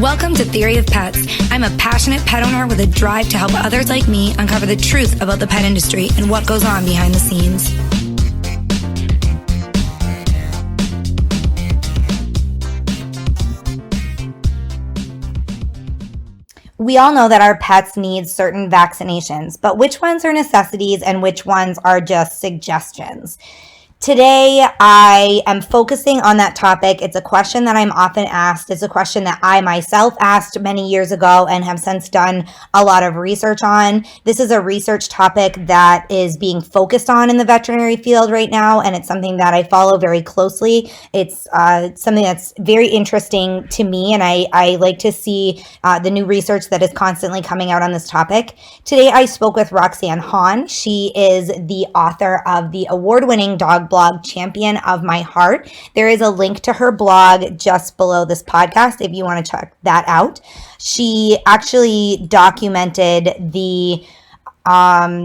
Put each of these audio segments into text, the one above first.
Welcome to Theory of Pets. I'm a passionate pet owner with a drive to help others like me uncover the truth about the pet industry and what goes on behind the scenes. We all know that our pets need certain vaccinations, but which ones are necessities and which ones are just suggestions? Today, I am focusing on that topic. It's a question that I'm often asked. It's a question that I myself asked many years ago and have since done a lot of research on. This is a research topic that is being focused on in the veterinary field right now, and it's something that I follow very closely. It's something that's very interesting to me, and I like to see the new research that is constantly coming out on this topic. Today, I spoke with Roxanne Hawn. She is the author of the award-winning dog blog Champion of My Heart. There is a link to her blog just below this podcast if you want to check that out. She actually documented the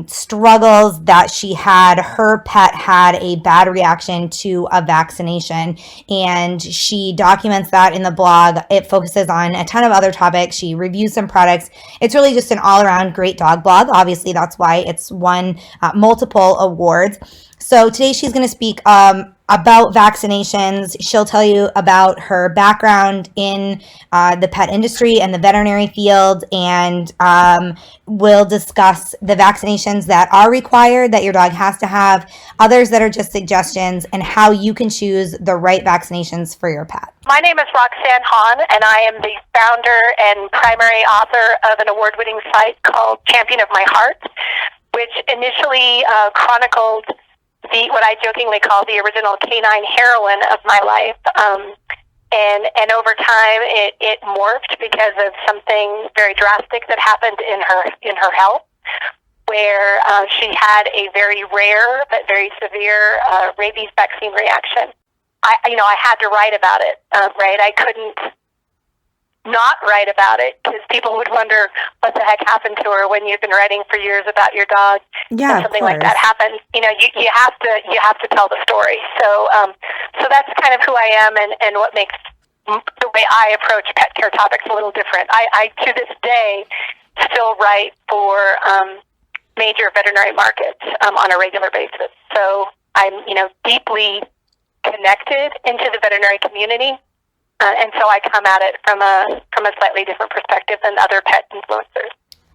struggles that she had. Her pet had a bad reaction to a vaccination, and she documents that in the blog. It focuses on a ton of other topics. She reviews some products. It's really just an all-around great dog blog. Obviously, that's why it's won multiple awards. So today she's going to speak about vaccinations. She'll tell you about her background in the pet industry and the veterinary field, and we'll discuss the vaccinations that are required, that your dog has to have, others that are just suggestions, and how you can choose the right vaccinations for your pet. My name is Roxanne Hawn, and I am the founder and primary author of an award-winning site called Champion of My Heart, which initially chronicled what I jokingly call the original canine heroine of my life. And over time, it morphed because of something very drastic that happened in her health, where she had a very rare but very severe rabies vaccine reaction. I had to write about it, right? I couldn't not write about it because people would wonder what the heck happened to her when you've been writing for years about your dog. Yeah, and something like that happens. You have to tell the story. So that's kind of who I am and what makes the way I approach pet care topics a little different. I to this day still write for major veterinary markets on a regular basis. So I'm deeply connected into the veterinary community. And so I come at it from a slightly different perspective than other pet influencers.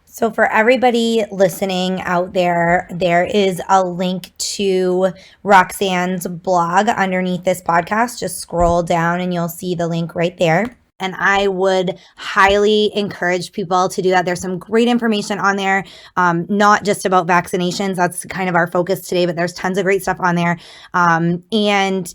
So for everybody listening out there, there is a link to Roxanne's blog underneath this podcast. Just scroll down and you'll see the link right there. And I would highly encourage people to do that. There's some great information on there, not just about vaccinations. That's kind of our focus today, but there's tons of great stuff on there. And,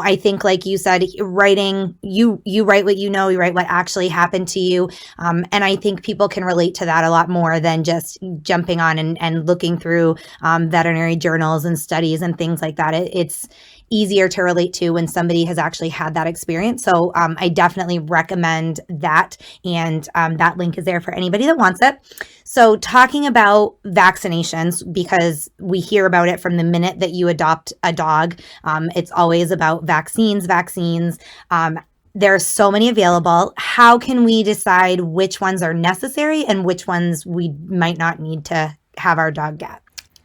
I think like you said, writing, you write what you know, you write what actually happened to you. And I think people can relate to that a lot more than just jumping on and looking through veterinary journals and studies and things like that. It's easier to relate to when somebody has actually had that experience. So I definitely recommend that. And that link is there for anybody that wants it. So talking about vaccinations, because we hear about it from the minute that you adopt a dog, it's always about vaccines. There are so many available. How can we decide which ones are necessary and which ones we might not need to have our dog get?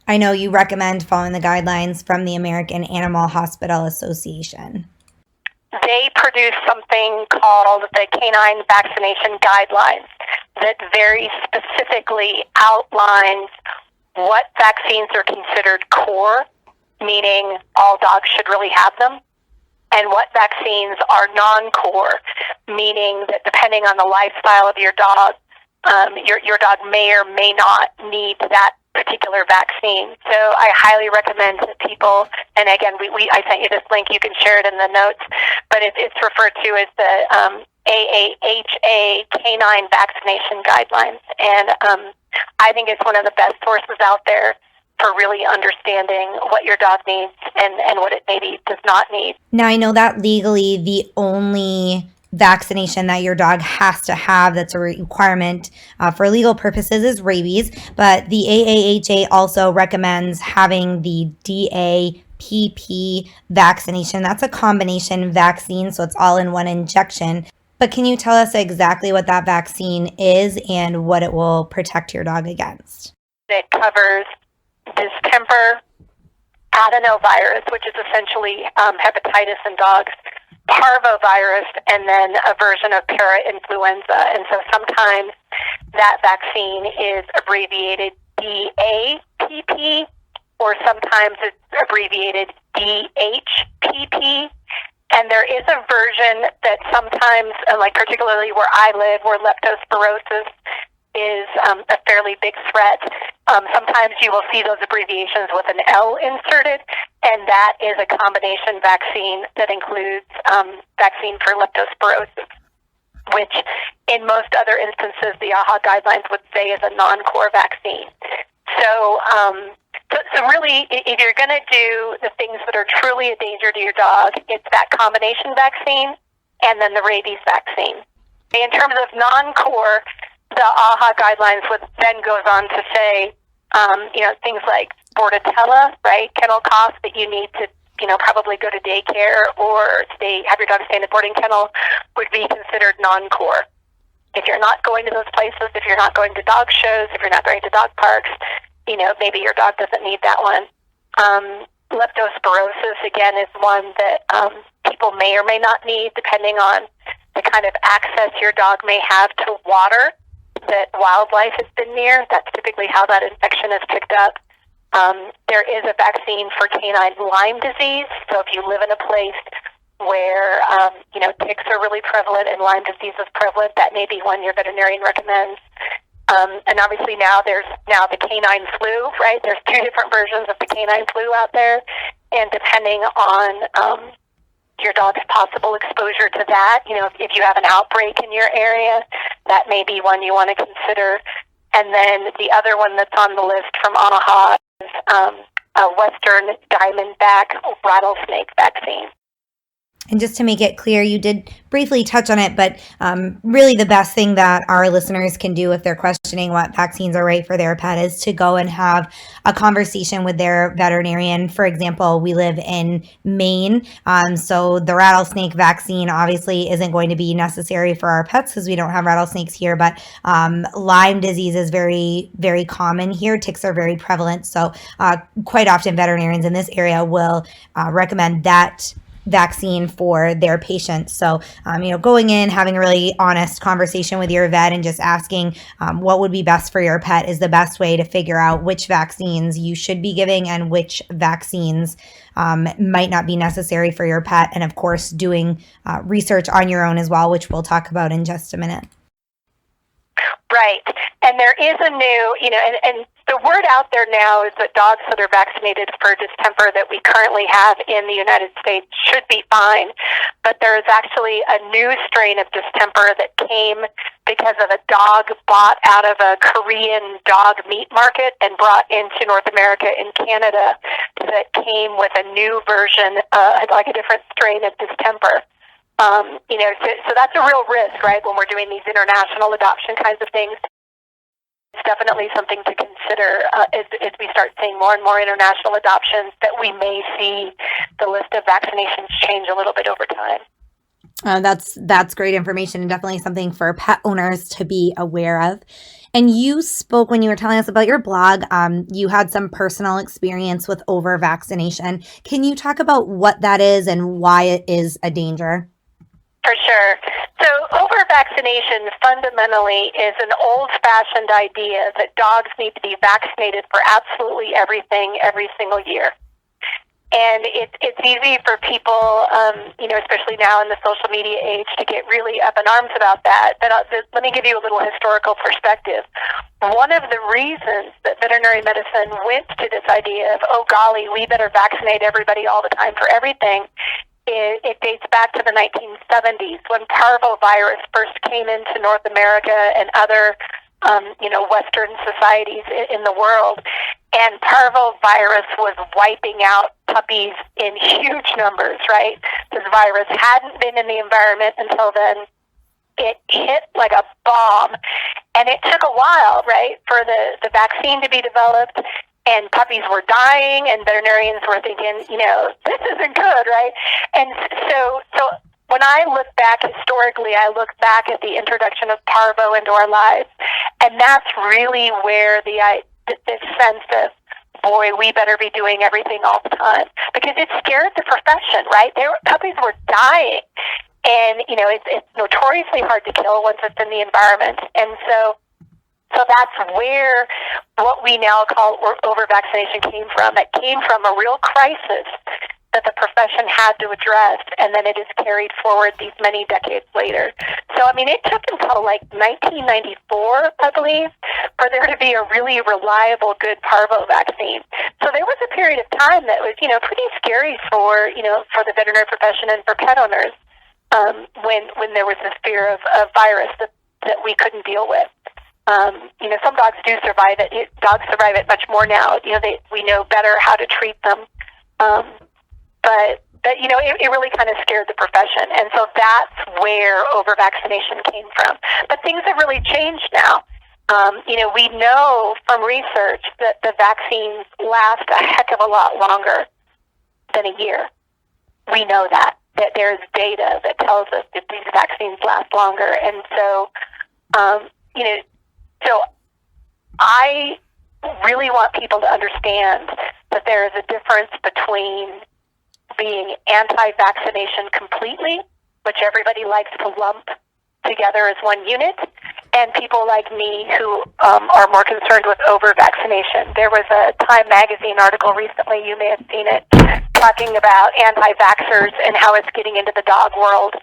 I know you recommend following the guidelines from the American Animal Hospital Association. They produce something called the Canine Vaccination Guidelines that very specifically outlines what vaccines are considered core, meaning all dogs should really have them, and what vaccines are non-core, meaning that depending on the lifestyle of your dog, your dog may or may not need that particular vaccine. So I highly recommend that people, and again, I sent you this link, you can share it in the notes, but it's referred to as the AAHA Canine Vaccination Guidelines. And I think it's one of the best sources out there for really understanding what your dog needs and what it maybe does not need. Now, I know that legally the only vaccination that your dog has to have that's a requirement for legal purposes is rabies, but the AAHA also recommends having the DAPP vaccination. That's a combination vaccine, so it's all in one injection. But can you tell us exactly what that vaccine is and what it will protect your dog against? It covers distemper, adenovirus, which is essentially hepatitis in dogs, parvovirus, and then a version of parainfluenza. And so sometimes that vaccine is abbreviated DAPP, or sometimes it's abbreviated DHPP. And there is a version that sometimes, like particularly where I live, where leptospirosis is a fairly big threat, sometimes you will see those abbreviations with an L inserted, and that is a combination vaccine that includes vaccine for leptospirosis, which in most other instances the AHA guidelines would say is a non-core vaccine. So really, if you're going to do the things that are truly a danger to your dog, it's that combination vaccine and then the rabies vaccine. In terms of non-core, the AHA guidelines would then goes on to say, things like Bordetella, right, kennel cough that you need to, probably go to daycare or have your dog stay in the boarding kennel would be considered non-core. If you're not going to those places, if you're not going to dog shows, if you're not going to dog parks, maybe your dog doesn't need that one. Leptospirosis, again, is one that people may or may not need, depending on the kind of access your dog may have to water that wildlife has been near. That's typically how that infection is picked up. There is a vaccine for canine Lyme disease. So if you live in a place where, ticks are really prevalent and Lyme disease is prevalent, that may be one your veterinarian recommends. And obviously now there's the canine flu, right? There's two different versions of the canine flu out there. And depending on your dog's possible exposure to that, if you have an outbreak in your area, that may be one you want to consider. And then the other one that's on the list from AHA is a Western diamondback rattlesnake vaccine. And just to make it clear, you did briefly touch on it, but really the best thing that our listeners can do if they're questioning what vaccines are right for their pet is to go and have a conversation with their veterinarian. For example, we live in Maine, so the rattlesnake vaccine obviously isn't going to be necessary for our pets because we don't have rattlesnakes here, but Lyme disease is very, very common here. Ticks are very prevalent, so quite often veterinarians in this area will recommend that vaccine for their patients. So, going in, having a really honest conversation with your vet and just asking what would be best for your pet is the best way to figure out which vaccines you should be giving and which vaccines might not be necessary for your pet. And of course, doing research on your own as well, which we'll talk about in just a minute. Right. And there is a new, and the word out there now is that dogs that are vaccinated for distemper that we currently have in the United States should be fine. But there is actually a new strain of distemper that came because of a dog bought out of a Korean dog meat market and brought into North America and Canada that came with a new version, like a different strain of distemper. So that's a real risk, right, when we're doing these international adoption kinds of things. It's definitely something to consider as we start seeing more and more international adoptions, that we may see the list of vaccinations change a little bit over time. That's great information and definitely something for pet owners to be aware of. And you spoke when you were telling us about your blog, you had some personal experience with over vaccination. Can you talk about what that is and why it is a danger? For sure. So over-vaccination fundamentally is an old-fashioned idea that dogs need to be vaccinated for absolutely everything every single year. And it's easy for people, especially now in the social media age, to get really up in arms about that. But let me give you a little historical perspective. One of the reasons that veterinary medicine went to this idea of, oh golly, we better vaccinate everybody all the time for everything, it dates back to the 1970s when parvovirus first came into North America and other, Western societies in the world. And parvovirus was wiping out puppies in huge numbers, right? This virus hadn't been in the environment until then. It hit like a bomb. And it took a while, right, for the vaccine to be developed. And puppies were dying, and veterinarians were thinking, this isn't good, right? And so when I look back historically, I look back at the introduction of parvo into our lives, and that's really where the sense of, boy, we better be doing everything all the time, because it scared the profession, right? Puppies were dying, and it's notoriously hard to kill once it's in the environment, and so that's where what we now call over vaccination came from. It came from a real crisis that the profession had to address, and then it is carried forward these many decades later. So, it took until like 1994, I believe, for there to be a really reliable, good parvo vaccine. So there was a period of time that was, pretty scary for the veterinary profession and for pet owners, when there was this fear of virus that we couldn't deal with. Some dogs do survive it. Dogs survive it much more now. We know better how to treat them. But it really kind of scared the profession. And so that's where over-vaccination came from. But things have really changed now. We know from research that the vaccines last a heck of a lot longer than a year. We know that there's data that tells us that these vaccines last longer. And so, so I really want people to understand that there is a difference between being anti-vaccination completely, which everybody likes to lump together as one unit, and people like me who are more concerned with over-vaccination. There was a Time magazine article recently, you may have seen it, talking about anti-vaxxers and how it's getting into the dog world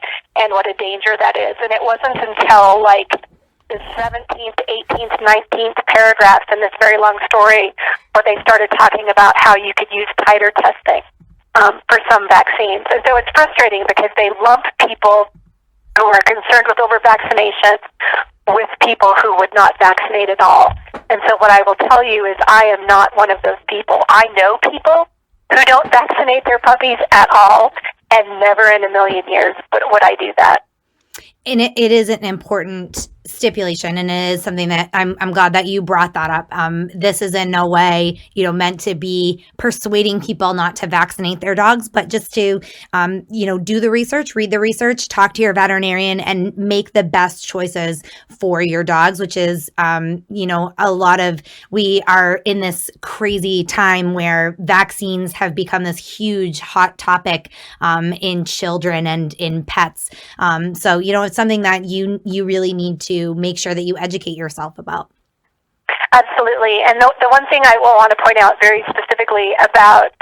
and what a danger that is. And it wasn't until like the 17th, 18th, 19th paragraphs in this very long story where they started talking about how you could use titer testing for some vaccines. And so it's frustrating because they lump people who are concerned with over-vaccination with people who would not vaccinate at all. And so what I will tell you is I am not one of those people. I know people who don't vaccinate their puppies at all, and never in a million years would I do that. And it is an important stipulation, and it is something that I'm glad that you brought that up. This is in no way, meant to be persuading people not to vaccinate their dogs, but just to, do the research, read the research, talk to your veterinarian, and make the best choices for your dogs, which is, we are in this crazy time where vaccines have become this huge hot topic in children and in pets. So, it's something that you really need to make sure that you educate yourself about. Absolutely. And the one thing I will want to point out very specifically about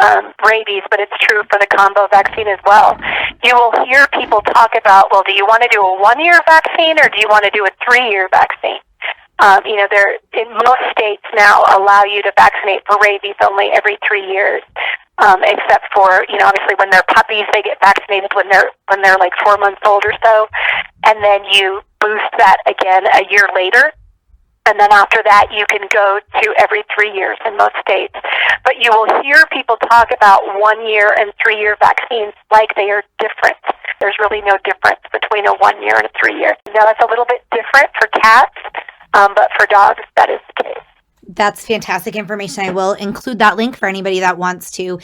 rabies, but it's true for the combo vaccine as well, you will hear people talk about, well, do you want to do a 1-year vaccine or do you want to do a 3-year vaccine? They're in most states now allow you to vaccinate for rabies only every 3 years, except for, obviously when they're puppies, they get vaccinated when they're like 4 months old or so, and then you boost that again a year later. And then after that, you can go to every 3 years in most states. But you will hear people talk about 1-year and 3-year vaccines like they are different. There's really no difference between a 1-year and a 3-year. Now, that's a little bit different for cats, but for dogs, that is the case. That's fantastic information. I will include that link for anybody that wants to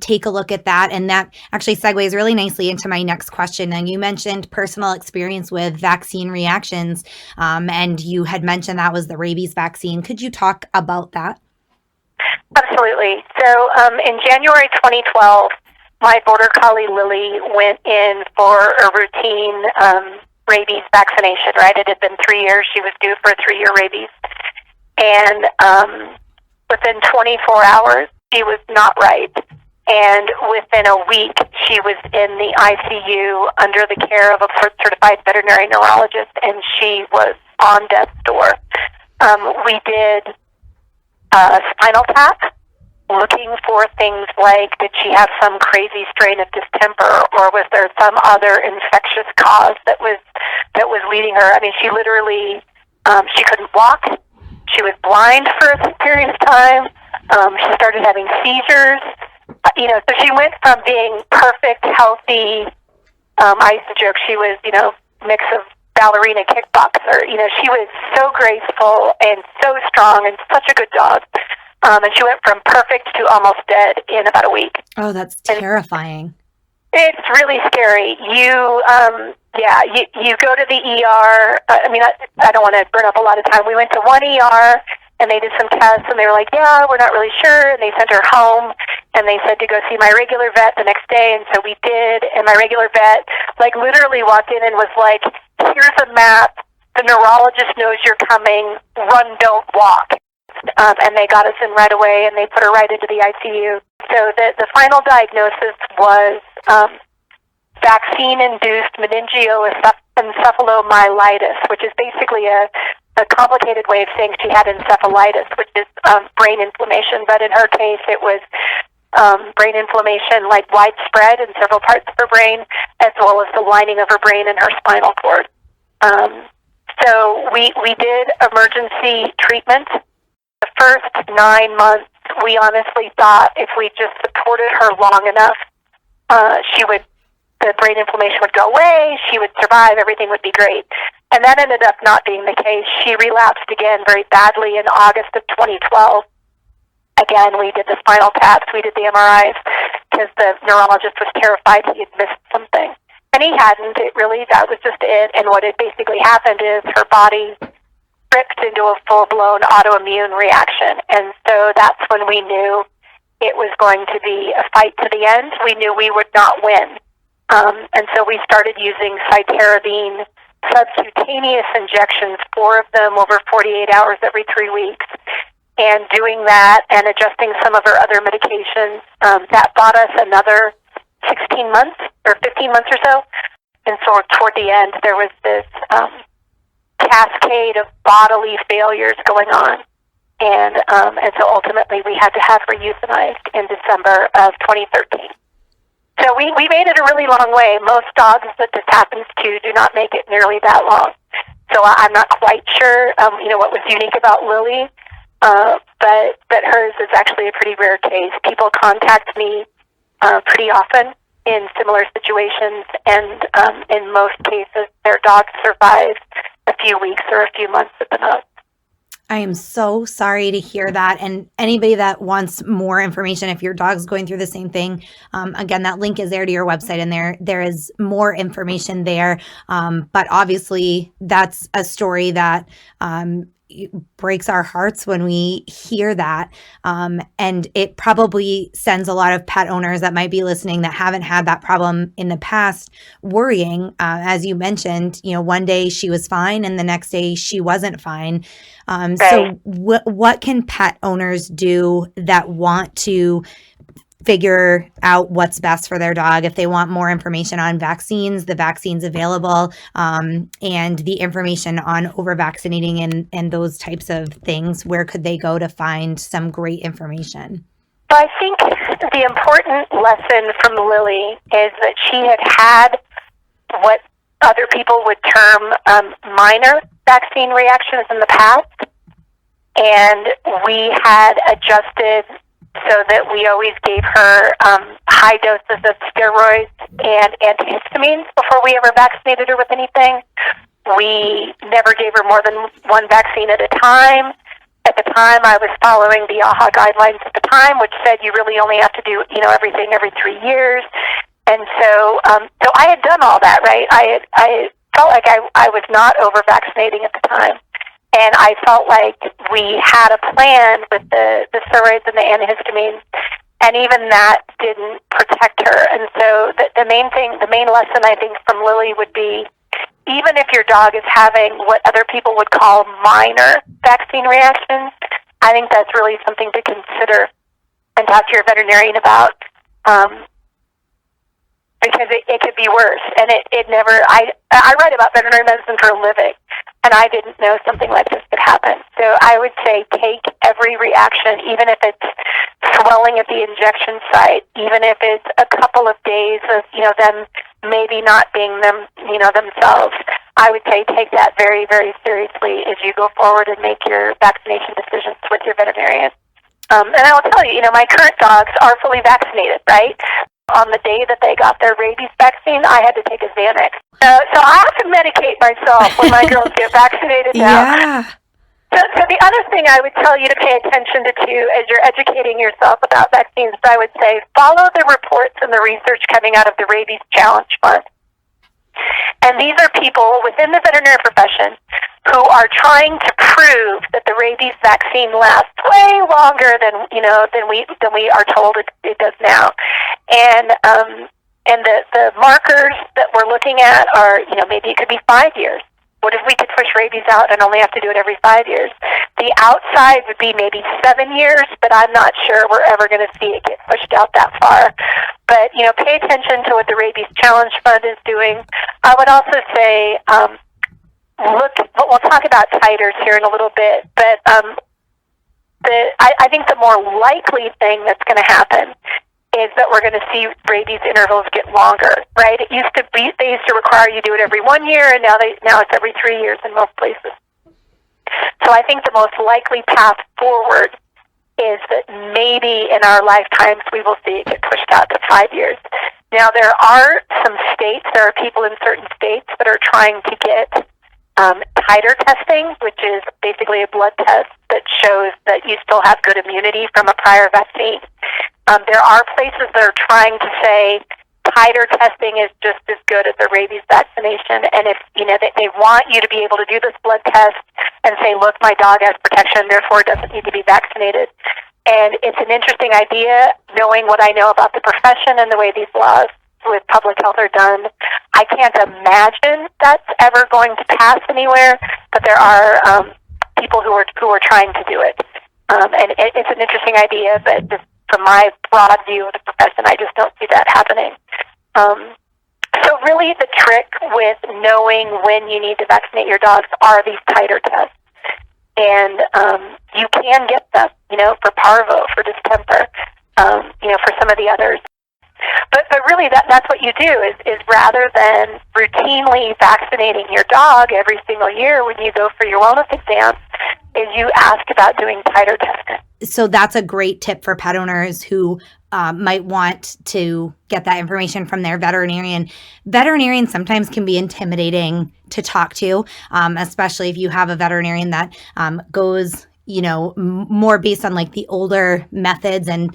take a look at that. And that actually segues really nicely into my next question. And you mentioned personal experience with vaccine reactions, and you had mentioned that was the rabies vaccine. Could you talk about that? Absolutely. So in January 2012, my border collie Lily went in for a routine rabies vaccination, right? It had been 3 years. She was due for a 3-year rabies. And within 24 hours, she was not right. And within a week, she was in the ICU under the care of a certified veterinary neurologist, and she was on death's door. We did a spinal tap, looking for things like, did she have some crazy strain of distemper, or was there some other infectious cause that was leading her? I mean, she literally, she couldn't walk. She was blind for a period of time. She started having seizures. So she went from being perfect, healthy. I used to joke she was, mix of ballerina kickboxer. She was so graceful and so strong and such a good dog. And she went from perfect to almost dead in about a week. Oh, that's terrifying. It's really scary. You go to the ER. I don't want to burn up a lot of time. We went to one ER, and they did some tests, and they were like, yeah, we're not really sure, and they sent her home, and they said to go see my regular vet the next day, and so we did, and my regular vet, like, literally walked in and was like, here's a map, the neurologist knows you're coming, run, don't walk. And they got us in right away, and they put her right into the ICU. So the final diagnosis was vaccine-induced meningoencephalomyelitis, which is basically a complicated way of saying she had encephalitis, which is brain inflammation. But in her case, it was brain inflammation, like widespread in several parts of her brain, as well as the lining of her brain and her spinal cord. So we did emergency treatment. The first 9 months, we honestly thought if we just supported her long enough, the brain inflammation would go away, she would survive, everything would be great. And that ended up not being the case. She relapsed again very badly in August of 2012. Again, we did the spinal taps, we did the MRIs, because the neurologist was terrified he had missed something. And he hadn't. That was just it. And what had basically happened is her body tripped into a full-blown autoimmune reaction. And so that's when we knew it was going to be a fight to the end. We knew we would not win. And so we started using cytarabine subcutaneous injections, 4 of them over 48 hours every 3 weeks, and doing that and adjusting some of our other medications. That bought us another 16 months or 15 months or so. And so toward the end, there was this cascade of bodily failures going on. And so ultimately we had to have her euthanized in December of 2013. So we made it a really long way. Most dogs that this happens to do not make it nearly that long. So I'm not quite sure, what was unique about Lily, but hers is actually a pretty rare case. People contact me pretty often in similar situations, and in most cases, their dogs survive a few weeks or a few months at the most. I am so sorry to hear that. And anybody that wants more information, if your dog's going through the same thing, again, that link is there to your website, and there is more information there. But obviously, that's a story that breaks our hearts when we hear that. And it probably sends a lot of pet owners that might be listening that haven't had that problem in the past worrying. As you mentioned, one day she was fine and the next day she wasn't fine. Right. So what can pet owners do that want to figure out what's best for their dog? If they want more information on vaccines, the vaccines available, and the information on over vaccinating and those types of things, where could they go to find some great information? So I think the important lesson from Lily is that she had what other people would term minor vaccine reactions in the past, and we had adjusted so that we always gave her high doses of steroids and antihistamines before we ever vaccinated her with anything. We never gave her more than one vaccine at a time. At the time, I was following the AHA guidelines at the time, which said you really only have to do, everything every 3 years. And so I had done all that, right? I felt like I was not over-vaccinating at the time. And I felt like we had a plan with the steroids and the antihistamines, and even that didn't protect her. And so the main lesson I think from Lily would be, even if your dog is having what other people would call minor vaccine reactions, I think that's really something to consider and talk to your veterinarian about, because it could be worse. And I write about veterinary medicine for a living, and I didn't know something like this could happen. So I would say take every reaction, even if it's swelling at the injection site, even if it's a couple of days of, them maybe not being themselves. I would say take that very, very seriously as you go forward and make your vaccination decisions with your veterinarian. And I will tell you, my current dogs are fully vaccinated, right? On the day that they got their rabies vaccine, I had to take a Xanax. So I have to medicate myself when my girls get vaccinated now. Yeah. So the other thing I would tell you to pay attention to too, as you're educating yourself about vaccines, I would say follow the reports and the research coming out of the Rabies Challenge Fund. And these are people within the veterinary profession who are trying to prove that the rabies vaccine lasts way longer than we are told it does now. And the markers that we're looking at are, maybe it could be 5 years. What if we could push rabies out and only have to do it every 5 years? The outside would be maybe 7 years, but I'm not sure we're ever going to see it get pushed out that far. But, pay attention to what the Rabies Challenge Fund is doing. I would also say, we'll talk about titers here in a little bit, but I think the more likely thing that's going to happen is that we're going to see rabies intervals get longer, right? They used to require you do it every 1 year, and now it's every 3 years in most places. So I think the most likely path forward is that maybe in our lifetimes we will see it get pushed out to 5 years. Now there are people in certain states that are trying to get titer testing, which is basically a blood test that shows that you still have good immunity from a prior vaccine. There are places that are trying to say titer testing is just as good as a rabies vaccination, and if they want you to be able to do this blood test and say, look, my dog has protection, therefore it doesn't need to be vaccinated. And it's an interesting idea, knowing what I know about the profession and the way these laws with public health are done. I can't imagine that's ever going to pass anywhere, but there are people who are trying to do it. And it's an interesting idea, but just from my broad view of the profession, I just don't see that happening. So really the trick with knowing when you need to vaccinate your dogs are these titer tests. And you can get them, for parvo, for distemper, for some of the others. But really that's what you do is rather than routinely vaccinating your dog every single year when you go for your wellness exam, is you ask about doing titer testing. So that's a great tip for pet owners who might want to get that information from their veterinarian. Veterinarians sometimes can be intimidating to talk to, especially if you have a veterinarian that goes, more based on like the older methods. And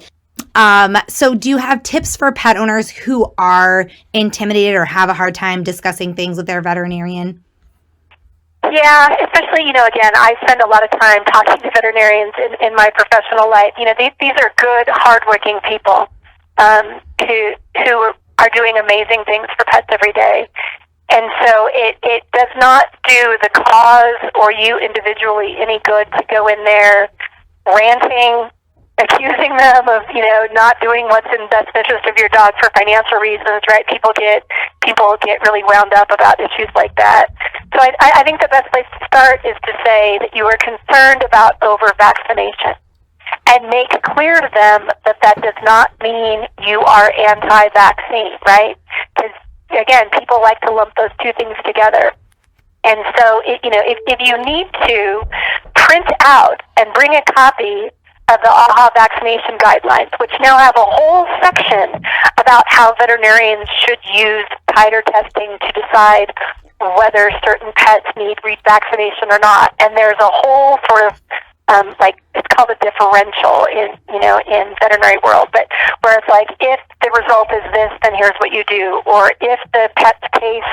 so do you have tips for pet owners who are intimidated or have a hard time discussing things with their veterinarian? Yeah, especially, again, I spend a lot of time talking to veterinarians in my professional life. These are good, hardworking people who are doing amazing things for pets every day. And so it does not do the cause or you individually any good to go in there ranting, accusing them of, not doing what's in the best interest of your dog for financial reasons, right? People get really wound up about issues like that. So I think the best place to start is to say that you are concerned about over vaccination and make clear to them that does not mean you are anti-vaccine, right? Because, again, people like to lump those two things together. And so, if you need to print out and bring a copy of the AHA vaccination guidelines, which now have a whole section about how veterinarians should use titer testing to decide whether certain pets need revaccination or not. And there's a whole sort of it's called a differential in veterinary world, but where it's like, if the result is this, then here's what you do. Or if the pet's case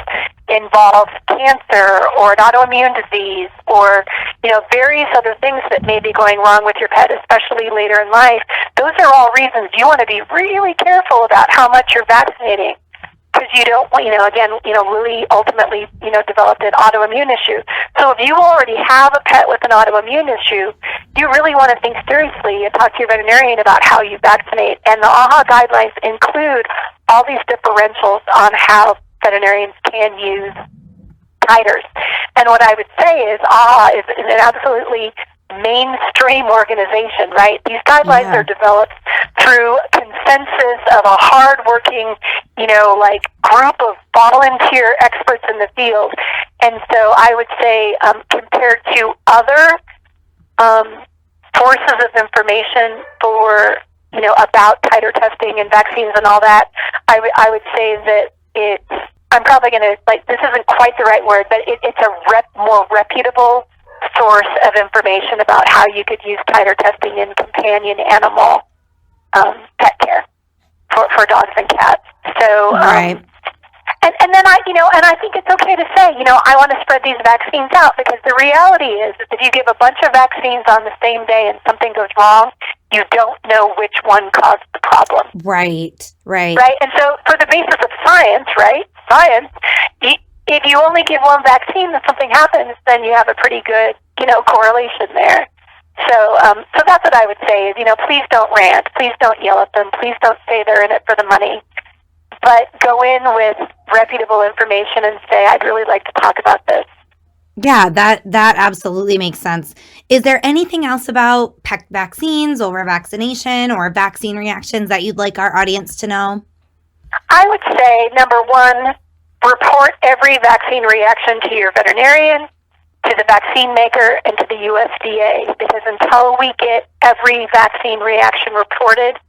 involves cancer or an autoimmune disease or, various other things that may be going wrong with your pet, especially later in life, those are all reasons you want to be really careful about how much you're vaccinating. Because you don't, Lily ultimately, developed an autoimmune issue. So if you already have a pet with an autoimmune issue, you really want to think seriously and talk to your veterinarian about how you vaccinate. And the AHA guidelines include all these differentials on how veterinarians can use titers. And what I would say is AHA is an absolutely mainstream organization, right? These guidelines are developed through consensus of a hard-working, group of volunteer experts in the field. And so I would say, compared to other sources of information for, about titer testing and vaccines and all that, I would say that I'm probably going to, this isn't quite the right word, but it's a more reputable source of information about how you could use titer testing in companion animal pet care for dogs and cats. So, Right. and then I think it's okay to say, I want to spread these vaccines out, because the reality is that if you give a bunch of vaccines on the same day and something goes wrong, you don't know which one caused the problem. Right. Right? And so for the basis of science, if you only give one vaccine and something happens, then you have a pretty good, correlation there. So that's what I would say is, please don't rant. Please don't yell at them. Please don't say they're in it for the money. But go in with reputable information and say, I'd really like to talk about this. Yeah, that absolutely makes sense. Is there anything else about pet vaccines, over vaccination, or vaccine reactions that you'd like our audience to know? I would say, number one, report every vaccine reaction to your veterinarian, to the vaccine maker, and to the USDA, because until we get every vaccine reaction reported,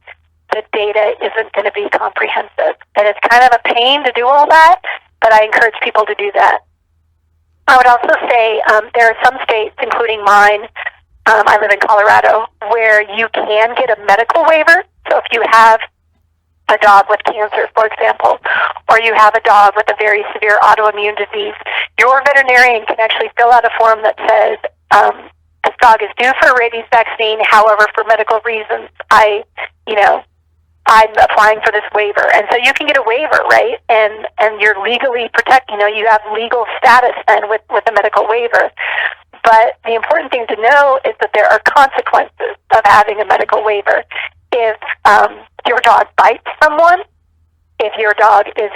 the data isn't going to be comprehensive. And it's kind of a pain to do all that, but I encourage people to do that. I would also say there are some states, including mine, I live in Colorado, where you can get a medical waiver. So if you have a dog with cancer, for example, or you have a dog with a very severe autoimmune disease, your veterinarian can actually fill out a form that says, this dog is due for a rabies vaccine. However, for medical reasons, I'm applying for this waiver. And so you can get a waiver, right? And you're legally protected, you have legal status then with a medical waiver. But the important thing to know is that there are consequences of having a medical waiver. If your dog bites someone, if your dog is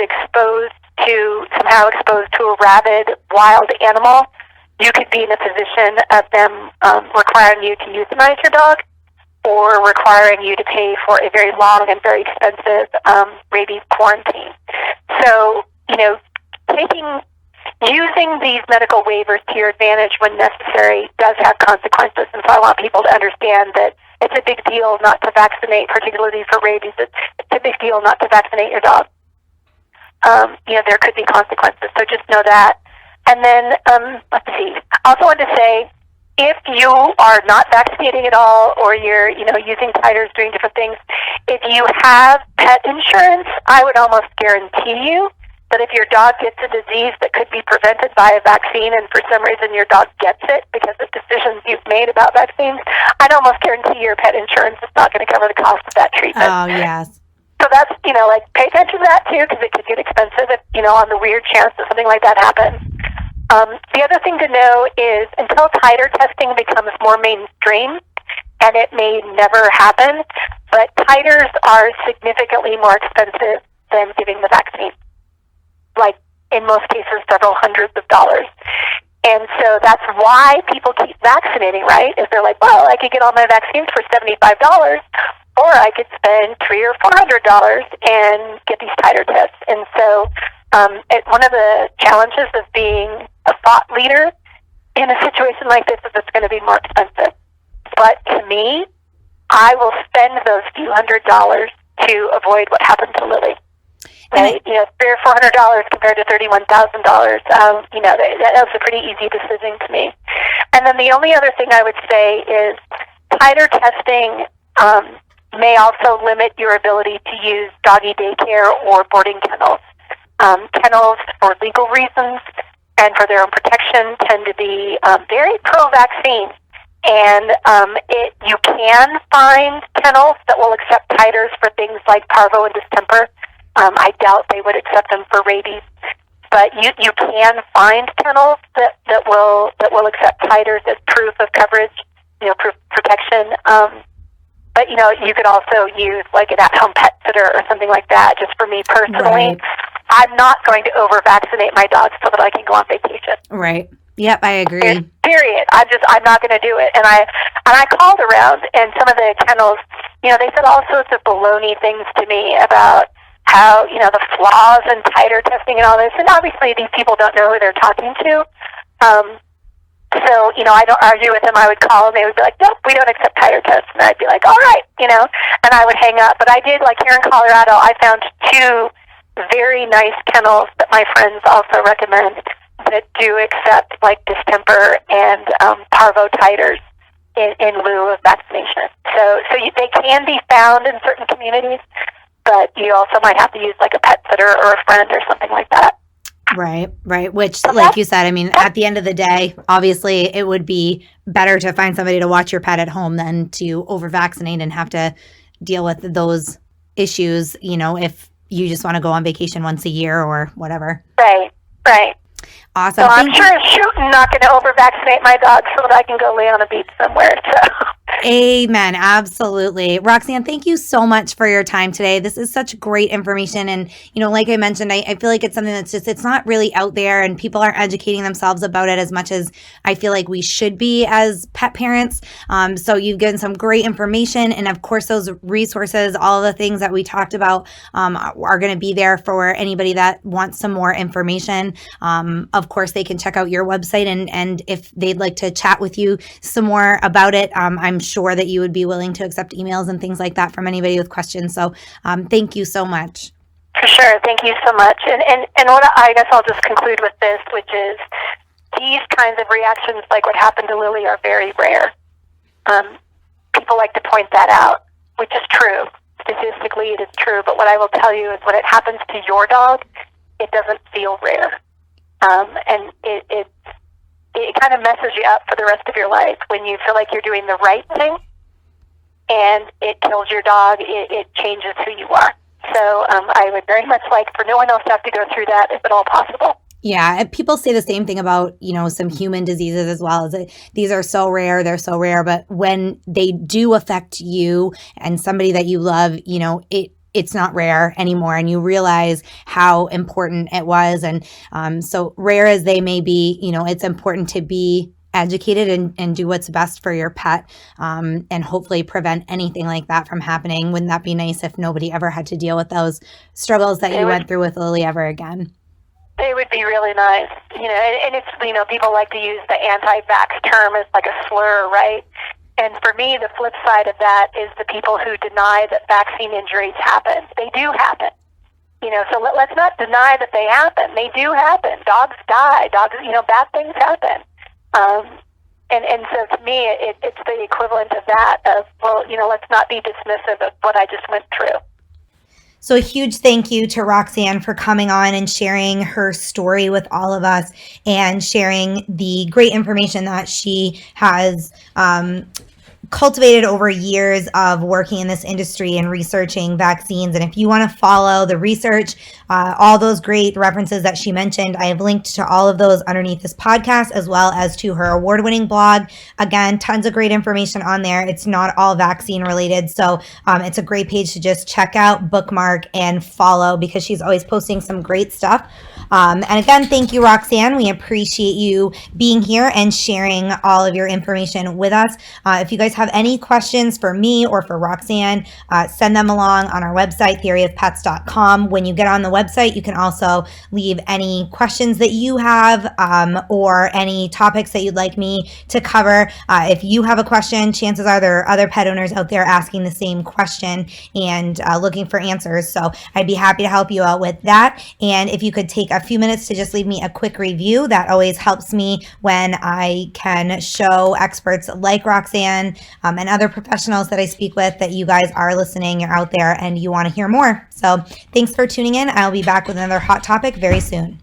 somehow exposed to a rabid wild animal, you could be in a position of them requiring you to euthanize your dog, or requiring you to pay for a very long and very expensive rabies quarantine. So, using these medical waivers to your advantage when necessary does have consequences. And so I want people to understand that it's a big deal not to vaccinate, particularly for rabies. It's a big deal not to vaccinate your dog. There could be consequences, so just know that. And then, let's see. I also want to say, if you are not vaccinating at all, or you're, using titers, doing different things, if you have pet insurance, I would almost guarantee you that if your dog gets a disease that could be prevented by a vaccine, and for some reason your dog gets it because of decisions you've made about vaccines, I'd almost guarantee your pet insurance is not going to cover the cost of that treatment. Oh, yes. So that's, pay attention to that too, because it could get expensive if, on the weird chance that something like that happens. The other thing to know is, until titer testing becomes more mainstream, and it may never happen, but titers are significantly more expensive than giving the vaccine. Like, in most cases, several hundreds of dollars. And so that's why people keep vaccinating, right? Is they're like, well, I could get all my vaccines for $75, or I could spend $300 or $400 and get these titer tests. And so one of the challenges of being a thought leader in a situation like this is it's going to be more expensive. But to me, I will spend those few $100s to avoid what happened to Lily. Right? $300 or $400 compared to $31,000. That was a pretty easy decision to me. And then the only other thing I would say is titer testing may also limit your ability to use doggy daycare or boarding kennels. Kennels, for legal reasons and for their own protection, tend to be very pro-vaccine. And you can find kennels that will accept titers for things like parvo and distemper. I doubt they would accept them for rabies, but you can find kennels that will accept titers as proof of coverage, proof of protection. But you could also use like an at-home pet sitter or something like that. Just for me personally, Right. I'm not going to over-vaccinate my dogs so that I can go on vacation. Right. Yep, I agree. Period. I'm not going to do it. And I called around, and some of the kennels, they said all sorts of baloney things to me about how, the flaws in titer testing and all this. And obviously these people don't know who they're talking to. So, I don't argue with them. I would call and they would be like, nope, we don't accept titer tests. And I'd be like, all right, and I would hang up. But I did, like here in Colorado, I found 2 very nice kennels that my friends also recommend that do accept like distemper and parvo titers in lieu of vaccination. So they can be found in certain communities, but you also might have to use like a pet sitter or a friend or something like that. Right. Which, like you said, I mean, at the end of the day, obviously it would be better to find somebody to watch your pet at home than to over vaccinate and have to deal with those issues, if you just want to go on vacation once a year or whatever. Right. Awesome. So I'm sure as shooting not going to over vaccinate my dog so that I can go lay on a beach somewhere. So. Amen. Absolutely. Roxanne, thank you so much for your time today. This is such great information. And, like I mentioned, I feel like it's something that's it's not really out there and people aren't educating themselves about it as much as I feel like we should be as pet parents. So you've given some great information. And of course, those resources, all the things that we talked about are going to be there for anybody that wants some more information. Of course, they can check out your website and if they'd like to chat with you some more about it, I'm sure that you would be willing to accept emails and things like that from anybody with questions. So thank you so much. For sure. Thank you so much. And what I guess I'll just conclude with this, which is these kinds of reactions, like what happened to Lily, are very rare. People like to point that out, which is true. Statistically, it is true. But what I will tell you is when it happens to your dog, it doesn't feel rare. And it kind of messes you up for the rest of your life when you feel like you're doing the right thing and it kills your dog. It changes who you are. So I would very much like for no one else to have to go through that if at all possible. Yeah, people say the same thing about, some human diseases as well. As these are so rare, they're so rare. But when they do affect you and somebody that you love, it's not rare anymore, and you realize how important it was. And so rare as they may be, it's important to be educated and do what's best for your pet and hopefully prevent anything like that from happening. Wouldn't that be nice if nobody ever had to deal with those struggles that you went through with Lily ever again? It would be really nice, and it's, people like to use the anti-vax term as like a slur, right? And for me, the flip side of that is the people who deny that vaccine injuries happen. They do happen. So let's not deny that they happen. They do happen. Dogs die. Bad things happen. And so to me, it's the equivalent of that of, let's not be dismissive of what I just went through. So a huge thank you to Roxanne for coming on and sharing her story with all of us and sharing the great information that she has cultivated over years of working in this industry and researching vaccines. And if you want to follow the research, all those great references that she mentioned, I have linked to all of those underneath this podcast, as well as to her award-winning blog. Again, tons of great information on there. It's not all vaccine related. So it's a great page to just check out, bookmark, and follow because she's always posting some great stuff. And again, thank you, Roxanne. We appreciate you being here and sharing all of your information with us. If you guys have any questions for me or for Roxanne, send them along on our website, theoryofpets.com. When you get on the website, you can also leave any questions that you have or any topics that you'd like me to cover. If you have a question, chances are there are other pet owners out there asking the same question and looking for answers. So I'd be happy to help you out with that. And if you could take a few minutes to just leave me a quick review, that always helps me when I can show experts like Roxanne and other professionals that I speak with that you guys are listening, you're out there, and you want to hear more. So thanks for tuning in. I'll be back with another hot topic very soon.